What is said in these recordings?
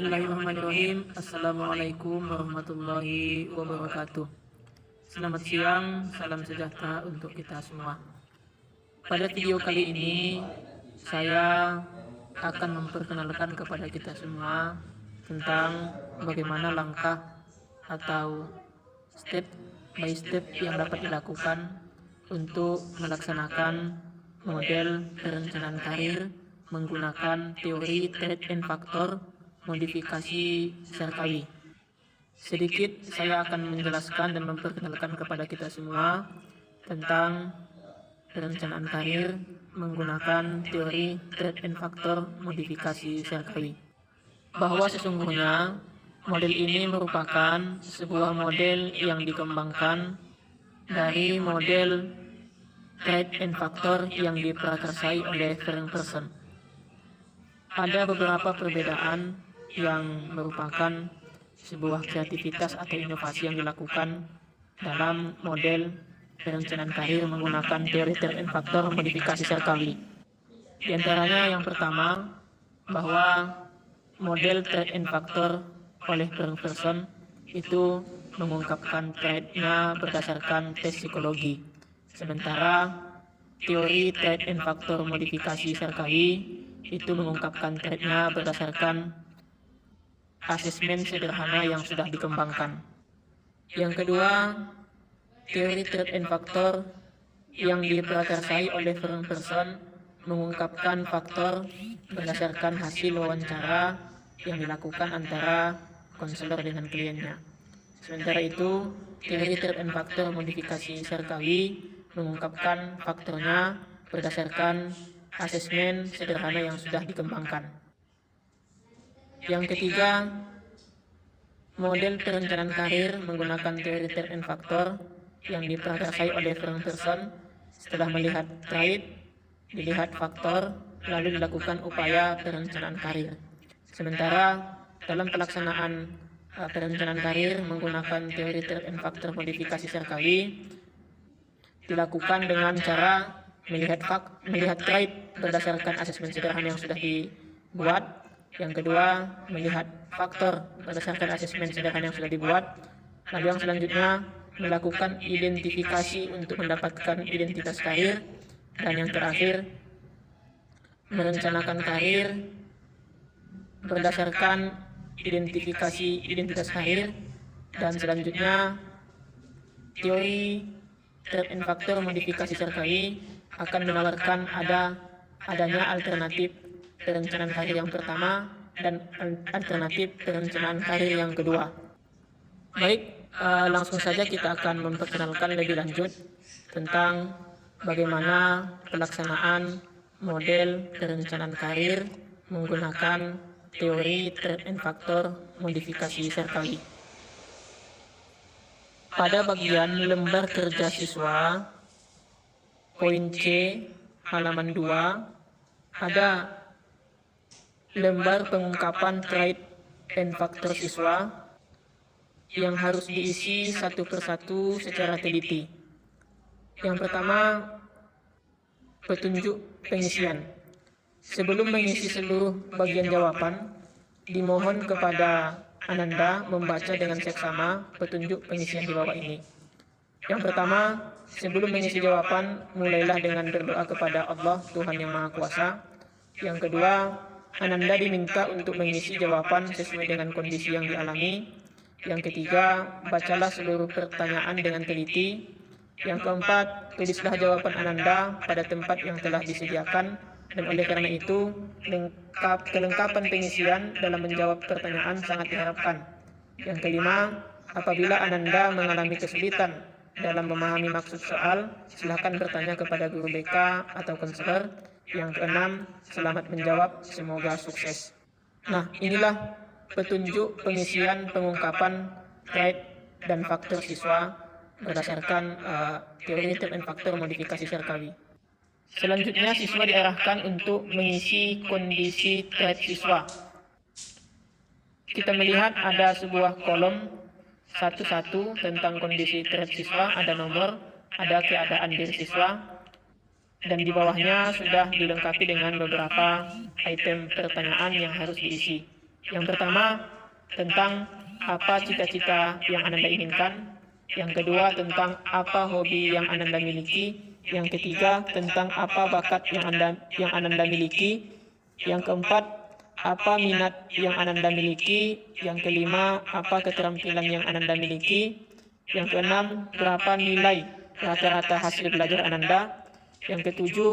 Bismillahirrahmanirrahim. Assalamualaikum warahmatullahi wabarakatuh. Selamat siang, salam sejahtera untuk kita semua. Pada video kali ini, saya akan memperkenalkan kepada kita semua tentang bagaimana langkah atau step by step yang dapat dilakukan untuk melaksanakan model perencanaan karir menggunakan teori Threat and Factor modifikasi Serkawi. Sedikit saya akan menjelaskan dan memperkenalkan kepada kita semua tentang perencanaan karir menggunakan teori Threat and Factor modifikasi Serkawi. Bahwa sesungguhnya model ini merupakan sebuah model yang dikembangkan dari model Threat and Factor yang diprakarsai oleh Ferenc Pearson. Ada beberapa perbedaan yang merupakan sebuah kreativitas atau inovasi yang dilakukan dalam model perencanaan karir menggunakan teori Threat and Factor modifikasi Serkawi. Di antaranya yang pertama, bahwa model Threat and Factor oleh Ferenc Pearson itu mengungkapkan threat-nya berdasarkan tes psikologi. Sementara teori Threat and Factor modifikasi Serkawi itu mengungkapkan threat-nya berdasarkan asesmen sederhana yang sudah dikembangkan. Yang kedua, teori Threat and Factor yang diprakarsai oleh Ferenc Pearson mengungkapkan faktor berdasarkan hasil wawancara yang dilakukan antara konselor dengan kliennya. Sementara itu, teori Threat and Factor modifikasi Serkawi mengungkapkan faktornya berdasarkan asesmen sederhana yang sudah dikembangkan. Yang ketiga, model perencanaan karir menggunakan teori Threat and Factor yang diprakarsai oleh Ferenc Pearson setelah melihat trait, dilihat faktor, lalu dilakukan upaya perencanaan karir. Sementara dalam pelaksanaan perencanaan karir menggunakan teori Threat and Factor modifikasi Serkawi dilakukan dengan cara melihat trait berdasarkan asesmen sederhana yang sudah dibuat. Yang kedua, melihat faktor berdasarkan asesmen sederhana yang sudah dibuat. Lalu yang selanjutnya, melakukan identifikasi untuk mendapatkan identitas karir. Dan yang terakhir, merencanakan karir berdasarkan identifikasi identitas karir. Dan selanjutnya, teori Threat and Factor modifikasi Serkawi akan menawarkan adanya alternatif perencanaan karir yang pertama dan alternatif perencanaan karir yang kedua. Baik, langsung saja kita akan memperkenalkan lebih lanjut tentang bagaimana pelaksanaan model perencanaan karir menggunakan teori Threat and Factor modifikasi Serkawi. Pada bagian lembar kerja siswa, poin C, halaman 2, ada lembar pengungkapan trait and faktor siswa yang harus diisi satu persatu secara teliti. Yang pertama, petunjuk pengisian. Sebelum mengisi seluruh bagian jawaban, dimohon kepada Ananda membaca dengan seksama petunjuk pengisian di bawah ini. Yang pertama, sebelum mengisi jawaban, mulailah dengan berdoa kepada Allah, Tuhan Yang Maha Kuasa. Yang kedua, Ananda diminta untuk mengisi jawaban sesuai dengan kondisi yang dialami. Yang ketiga, bacalah seluruh pertanyaan dengan teliti. Yang keempat, tulislah jawaban Ananda pada tempat yang telah disediakan. Dan oleh karena itu, kelengkapan pengisian dalam menjawab pertanyaan sangat diharapkan. Yang kelima, apabila Ananda mengalami kesulitan dalam memahami maksud soal, silakan bertanya kepada guru BK atau konselor. Yang keenam, selamat menjawab, semoga sukses. Nah, inilah petunjuk pengisian pengungkapan trait dan faktor siswa berdasarkan teori Threat and Factor modifikasi Serkawi. Selanjutnya, siswa diarahkan untuk mengisi kondisi trait siswa. Kita melihat ada sebuah kolom satu-satu tentang kondisi trait siswa, ada nomor, ada keadaan diri siswa, dan di bawahnya sudah dilengkapi dengan beberapa item pertanyaan yang harus diisi. Yang pertama, tentang apa cita-cita yang Ananda inginkan. Yang kedua, tentang apa hobi yang Ananda miliki. Yang ketiga, tentang apa bakat yang Ananda miliki. Yang keempat, apa minat yang Ananda miliki. Yang kelima, apa keterampilan yang Ananda miliki. Yang keenam, berapa nilai rata-rata hasil belajar Ananda. Yang ketujuh,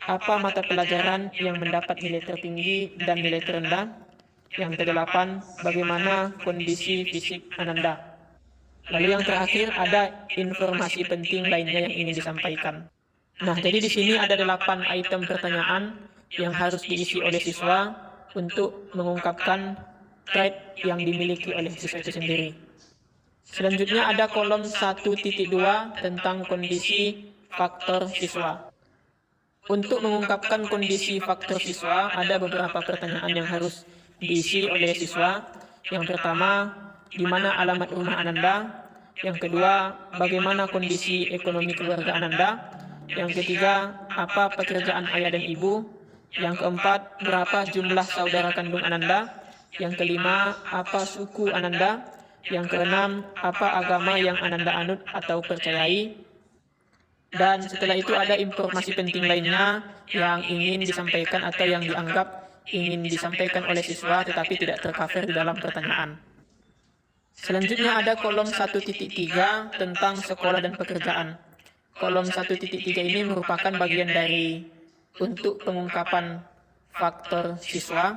apa mata pelajaran yang mendapat nilai tertinggi dan nilai terendah. Yang kedelapan, bagaimana kondisi fisik Ananda. Lalu yang terakhir, ada informasi penting lainnya yang ingin disampaikan. Nah, jadi di sini ada 8 item pertanyaan yang harus diisi oleh siswa untuk mengungkapkan trait yang dimiliki oleh siswa itu sendiri. Selanjutnya ada kolom 1.2 tentang kondisi faktor siswa. Untuk mengungkapkan kondisi faktor siswa, ada beberapa pertanyaan yang harus diisi oleh siswa. Yang pertama, di mana alamat rumah Ananda? Yang kedua, bagaimana kondisi ekonomi keluarga Ananda? Yang ketiga, apa pekerjaan ayah dan ibu? Yang keempat, berapa jumlah saudara kandung Ananda? Yang kelima, apa suku Ananda? Yang keenam, apa agama yang Ananda anut atau percayai? Dan setelah itu ada informasi penting lainnya yang ingin disampaikan atau yang dianggap ingin disampaikan oleh siswa tetapi tidak tercover di dalam pertanyaan. Selanjutnya ada kolom 1.3 tentang sekolah dan pekerjaan. Kolom 1.3 ini merupakan bagian dari untuk pengungkapan faktor siswa.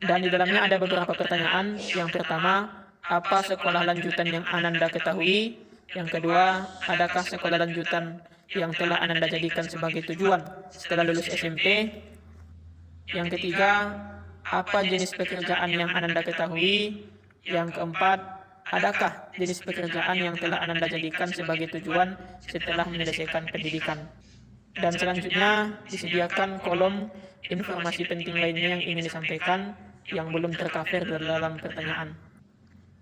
Dan di dalamnya ada beberapa pertanyaan. Yang pertama, apa sekolah lanjutan yang Ananda ketahui? Yang kedua, adakah sekolah lanjutan yang telah Ananda jadikan sebagai tujuan setelah lulus SMP? Yang ketiga, apa jenis pekerjaan yang Ananda ketahui? Yang keempat, adakah jenis pekerjaan yang telah Ananda jadikan sebagai tujuan setelah menyelesaikan pendidikan? Dan selanjutnya disediakan kolom informasi penting lainnya yang ingin disampaikan yang belum tercover dalam pertanyaan.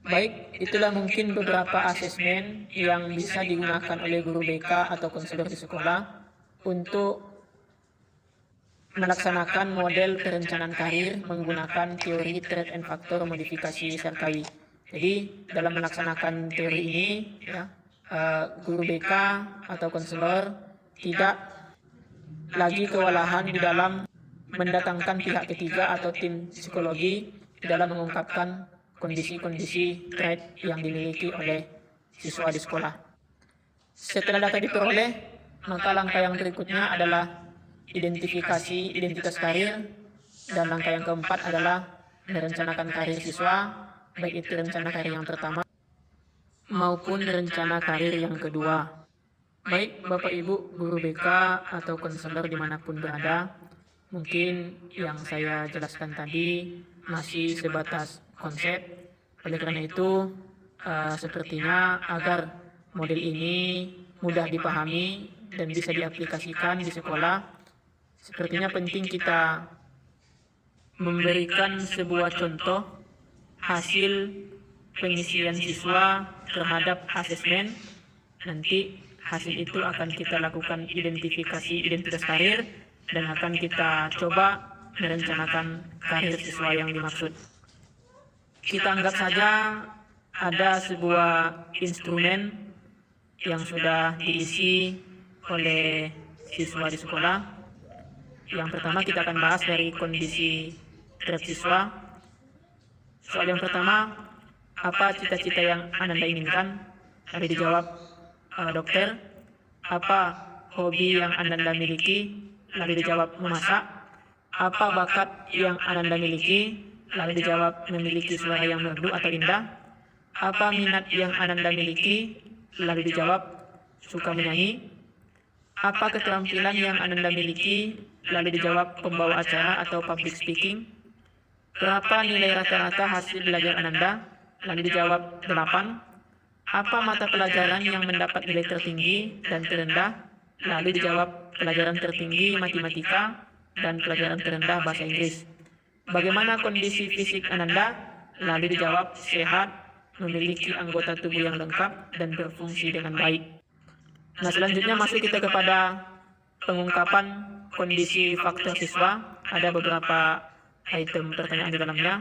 Baik, itulah mungkin beberapa asesmen yang bisa digunakan oleh guru BK atau konselor di sekolah untuk melaksanakan model perencanaan karir menggunakan teori trait and faktor modifikasi Serkawi. Jadi dalam melaksanakan teori ini, guru BK atau konselor tidak lagi kewalahan di dalam mendatangkan pihak ketiga atau tim psikologi di dalam mengungkapkan kondisi-kondisi trait yang dimiliki oleh siswa di sekolah. Setelah data diperoleh, maka langkah yang berikutnya adalah identifikasi identitas karir, dan langkah yang keempat adalah merencanakan karir siswa, baik itu rencana karir yang pertama maupun rencana karir yang kedua. Baik Bapak Ibu guru BK atau konselor dimanapun berada, mungkin yang saya jelaskan tadi masih sebatas konsep. Oleh karena itu, sepertinya agar model ini mudah dipahami dan bisa diaplikasikan di sekolah, sepertinya penting kita memberikan sebuah contoh hasil pengisian siswa terhadap asesmen. Nanti hasil itu akan kita lakukan identifikasi identitas karir dan akan kita coba merencanakan karir siswa yang dimaksud. Kita anggap saja ada sebuah instrumen yang sudah diisi oleh siswa di sekolah. Yang pertama kita akan bahas dari kondisi trait siswa. Soal yang pertama, apa cita-cita yang Ananda inginkan? Tadi dijawab dokter. Apa hobi yang Ananda miliki? Lalu dijawab memasak. Apa bakat yang Ananda miliki? Lalu dijawab memiliki suara yang merdu atau indah. Apa minat yang Ananda miliki? Lalu dijawab suka menyanyi. Apa keterampilan yang Ananda miliki? Lalu dijawab pembawa acara atau public speaking. Berapa nilai rata-rata hasil belajar Ananda? Lalu dijawab 8. Apa mata pelajaran yang mendapat nilai tertinggi dan terendah? Lalu dijawab pelajaran tertinggi matematika dan pelajaran terendah bahasa Inggris. Bagaimana kondisi fisik Ananda? Lalu dijawab sehat, memiliki anggota tubuh yang lengkap dan berfungsi dengan baik. Nah, selanjutnya masuk kita kepada pengungkapan kondisi faktor siswa. Ada beberapa item pertanyaan di dalamnya.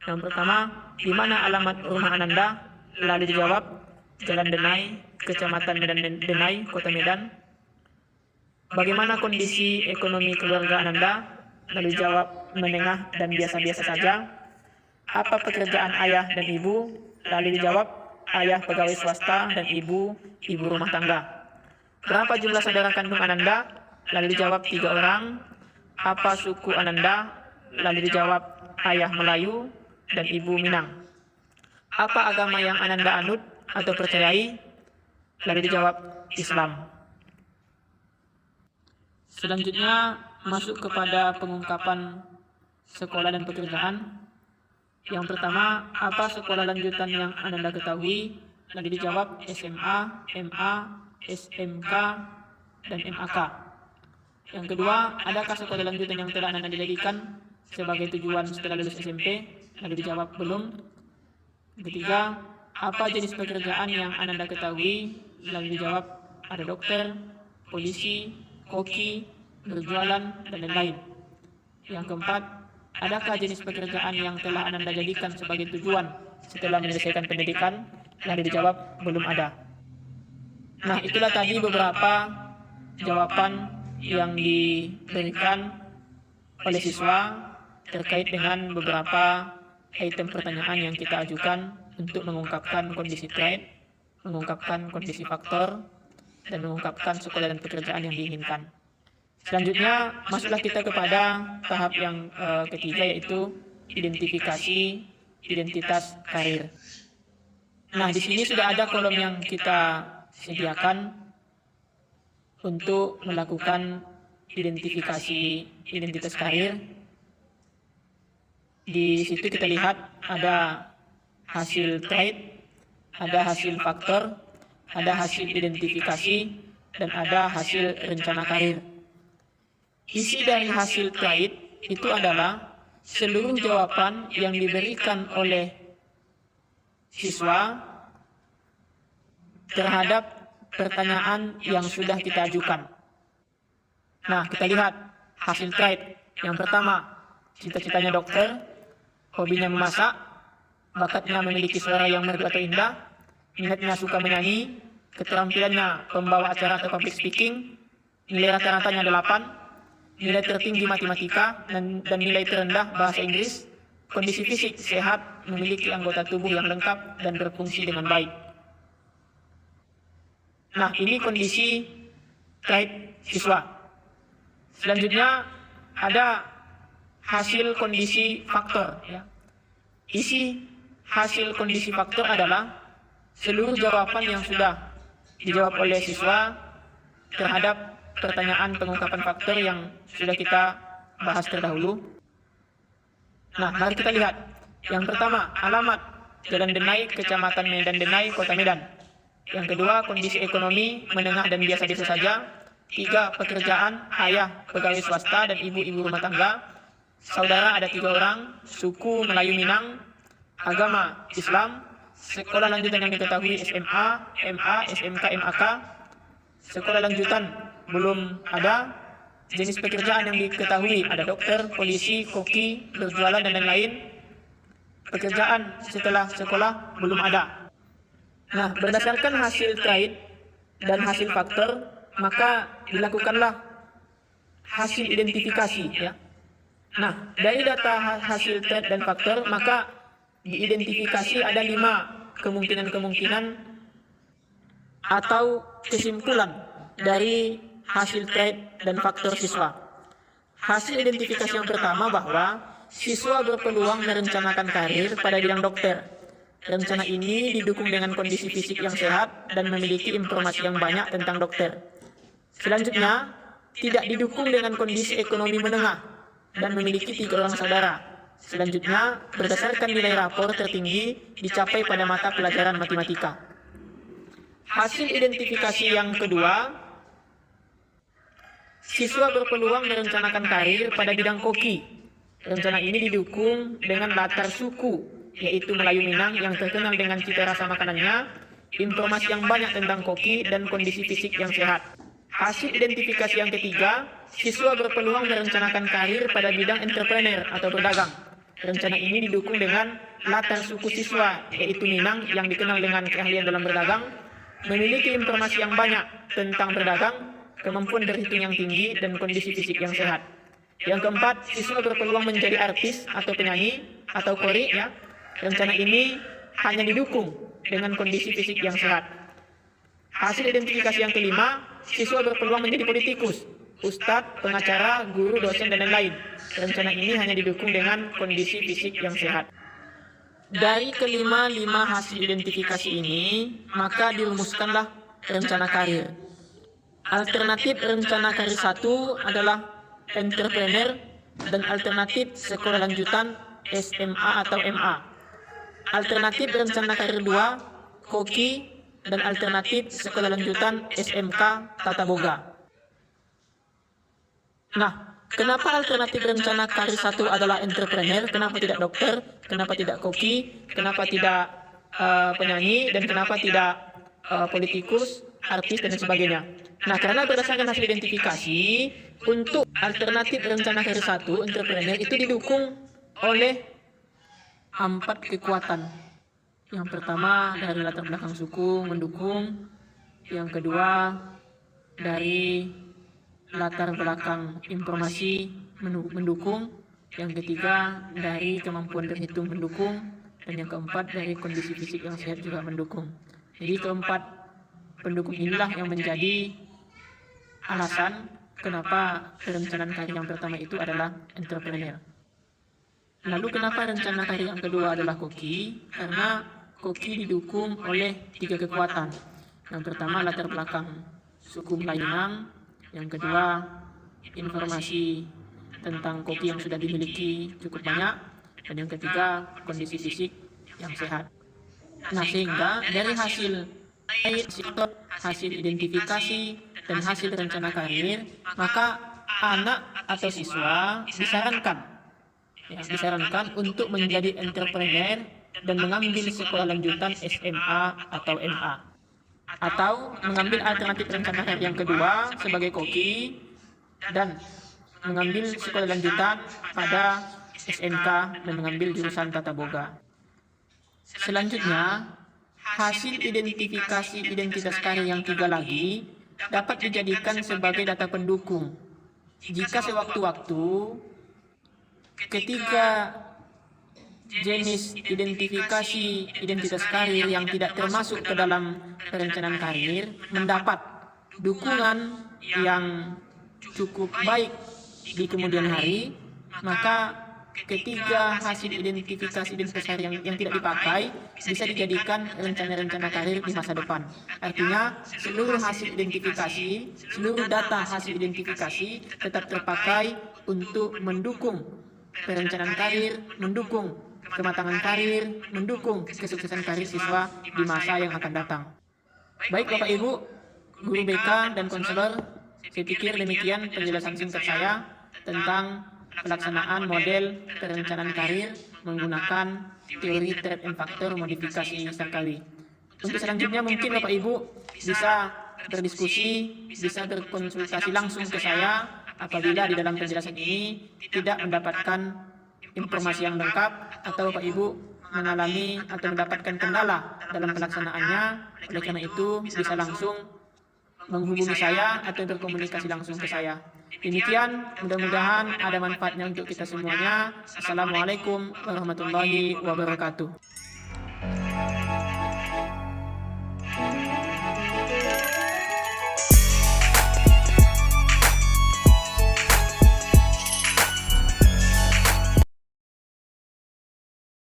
Yang pertama, di mana alamat rumah Ananda? Lalu dijawab, Jalan Denai, Kecamatan Medan Denai, Kota Medan. Bagaimana kondisi ekonomi keluarga Ananda? Lalu dijawab, menengah dan biasa-biasa saja. Apa pekerjaan ayah dan ibu? Lalu dijawab, ayah pegawai swasta dan ibu rumah tangga. Berapa jumlah saudara kandung Ananda? Lalu dijawab 3 orang. Apa suku Ananda? Lalu dijawab, ayah Melayu dan ibu Minang. Apa agama yang Ananda anut atau percayai? Lalu dijawab, Islam. Selanjutnya masuk kepada pengungkapan sekolah dan pekerjaan. Yang pertama, apa sekolah lanjutan yang Ananda ketahui? Lalu dijawab, SMA, MA, SMK, dan MAK. Yang kedua, adakah sekolah lanjutan yang telah Ananda jadikan sebagai tujuan setelah lulus SMP? Lalu dijawab, belum. Yang ketiga, apa jenis pekerjaan yang Ananda ketahui? Lalu dijawab, ada dokter, polisi, koki, berjualan, dan lain-lain. Yang keempat, adakah jenis pekerjaan yang telah Ananda jadikan sebagai tujuan setelah menyelesaikan pendidikan? Lalu dijawab, belum ada. Nah, itulah tadi beberapa jawaban yang diberikan oleh siswa terkait dengan beberapa item pertanyaan yang kita ajukan untuk mengungkapkan kondisi trade, mengungkapkan kondisi faktor, dan mengungkapkan sekolah dan pekerjaan yang diinginkan. Selanjutnya, masuklah kita kepada tahap yang ketiga, yaitu identifikasi identitas karir. Nah, di sini sudah ada kolom yang kita sediakan untuk melakukan identifikasi identitas karir. Di situ kita lihat ada hasil trade, ada hasil faktor, ada hasil identifikasi, dan ada hasil rencana karir. Isi dari hasil trade itu adalah seluruh jawaban yang diberikan oleh siswa terhadap pertanyaan yang sudah kita ajukan. Nah, kita lihat hasil trade. Yang pertama, cita-citanya dokter, hobinya memasak, bakatnya memiliki suara yang merdu atau indah, minatnya suka menyanyi, keterampilannya pembawa acara atau public speaking, nilai rata-ratanya 8, nilai tertinggi matematika, dan nilai terendah bahasa Inggris, kondisi fisik sehat, memiliki anggota tubuh yang lengkap dan berfungsi dengan baik. Nah, ini kondisi trade siswa. Selanjutnya ada hasil kondisi faktor. Isi hasil kondisi faktor adalah seluruh jawaban yang sudah dijawab oleh siswa terhadap pertanyaan pengungkapan faktor yang sudah kita bahas terdahulu. Nah, mari kita lihat. Yang pertama, alamat Jalan Denai, Kecamatan Medan Denai, Kota Medan. Yang kedua, kondisi ekonomi menengah dan biasa-biasa saja. 3, pekerjaan, ayah pegawai swasta dan ibu rumah tangga. Saudara ada 3 orang, suku Melayu Minang, agama Islam, sekolah lanjutan yang diketahui SMA, MA, SMK, MAK. Sekolah lanjutan belum ada. Jenis pekerjaan yang diketahui ada dokter, polisi, koki, berjualan, dan lain-lain. Pekerjaan setelah sekolah belum ada. Nah, berdasarkan hasil trade dan hasil faktor, maka dilakukanlah hasil identifikasi. Nah, dari data hasil trade dan faktor, maka diidentifikasi ada 5 kemungkinan atau kesimpulan dari hasil trade dan faktor siswa. Hasil identifikasi yang pertama bahwa siswa berpeluang merencanakan karir pada bidang dokter. Rencana ini didukung dengan kondisi fisik yang sehat dan memiliki informasi yang banyak tentang dokter. Selanjutnya, tidak didukung dengan kondisi ekonomi menengah dan memiliki 3 orang saudara. Selanjutnya, berdasarkan nilai rapor tertinggi dicapai pada mata pelajaran matematika. Hasil identifikasi yang kedua, siswa berpeluang merencanakan karir pada bidang koki. Rencana ini didukung dengan latar suku, yaitu Melayu Minang yang terkenal dengan cita rasa makanannya, informasi yang banyak tentang koki, dan kondisi fisik yang sehat. Hasil identifikasi yang ketiga, siswa berpeluang merencanakan karir pada bidang entrepreneur atau berdagang. Rencana ini didukung dengan latar suku siswa, yaitu Minang yang dikenal dengan keahlian dalam berdagang, memiliki informasi yang banyak tentang berdagang, kemampuan berhitung yang tinggi, dan kondisi fisik yang sehat. Yang keempat, siswa berpeluang menjadi artis atau penyanyi atau kori ya. Rencana ini hanya didukung dengan kondisi fisik yang sehat. Hasil identifikasi yang kelima, siswa berpeluang menjadi politikus, ustadz, pengacara, guru, dosen, dan lain-lain. Rencana ini hanya didukung dengan kondisi fisik yang sehat. Dari kelima hasil identifikasi ini, maka dirumuskanlah rencana karir. Alternatif rencana karir 1 adalah entrepreneur dan alternatif sekolah lanjutan SMA atau MA. Alternatif rencana karir 2, koki, dan alternatif sekolah lanjutan SMK Tata Boga. Nah, kenapa alternatif rencana karir 1 adalah entrepreneur? Kenapa tidak dokter? Kenapa tidak koki? Kenapa tidak penyanyi? Dan kenapa tidak politikus, artis, dan sebagainya? Nah, karena berdasarkan hasil identifikasi, untuk alternatif rencana karir 1, entrepreneur, itu didukung oleh 4 kekuatan. Yang pertama, dari latar belakang suku mendukung. Yang kedua, dari latar belakang informasi mendukung. Yang ketiga, dari kemampuan berhitung mendukung. Dan yang keempat, dari kondisi fisik yang sehat juga mendukung. Jadi keempat pendukung inilah yang menjadi alasan kenapa perencanaan karir yang pertama itu adalah entrepreneur. Lalu kenapa rencana karir yang kedua adalah koki? Karena koki didukung oleh 3 kekuatan. Yang pertama, latar belakang suku Melayu Minang. Yang kedua, informasi tentang koki yang sudah dimiliki cukup banyak. Dan yang ketiga, kondisi fisik yang sehat. Nah, sehingga dari hasil identifikasi dan hasil rencana karir, maka anak atau siswa disarankan untuk menjadi entrepreneur dan mengambil sekolah lanjutan SMA atau MA. Atau mengambil alternatif rencana karir yang kedua sebagai koki dan mengambil sekolah lanjutan pada SMK dan mengambil jurusan Tata Boga. Selanjutnya, hasil identifikasi identitas karir yang 3 lagi dapat dijadikan sebagai data pendukung. Jika sewaktu-waktu ketiga jenis identifikasi identitas karir yang tidak termasuk ke dalam perencanaan karir mendapat dukungan yang cukup baik di kemudian hari, maka ketiga hasil identifikasi identitas karir yang tidak dipakai bisa dijadikan rencana-rencana karir di masa depan. Artinya seluruh hasil identifikasi, seluruh data hasil identifikasi tetap terpakai untuk mendukung perencanaan karir, mendukung kematangan karir, mendukung kesuksesan karir siswa di masa yang akan datang. Baik Bapak Ibu, guru BK dan konselor, saya pikir demikian penjelasan singkat saya tentang pelaksanaan model perencanaan karir menggunakan teori threat and factor modifikasi Sarkawi. Untuk selanjutnya mungkin Bapak Ibu bisa berdiskusi, bisa berkonsultasi langsung ke saya apabila di dalam penjelasan ini tidak mendapatkan informasi yang lengkap atau Bapak Ibu mengalami atau mendapatkan kendala dalam pelaksanaannya. Oleh karena itu bisa langsung menghubungi saya atau berkomunikasi langsung ke saya. Demikian, mudah-mudahan ada manfaatnya untuk kita semuanya. Assalamualaikum warahmatullahi wabarakatuh.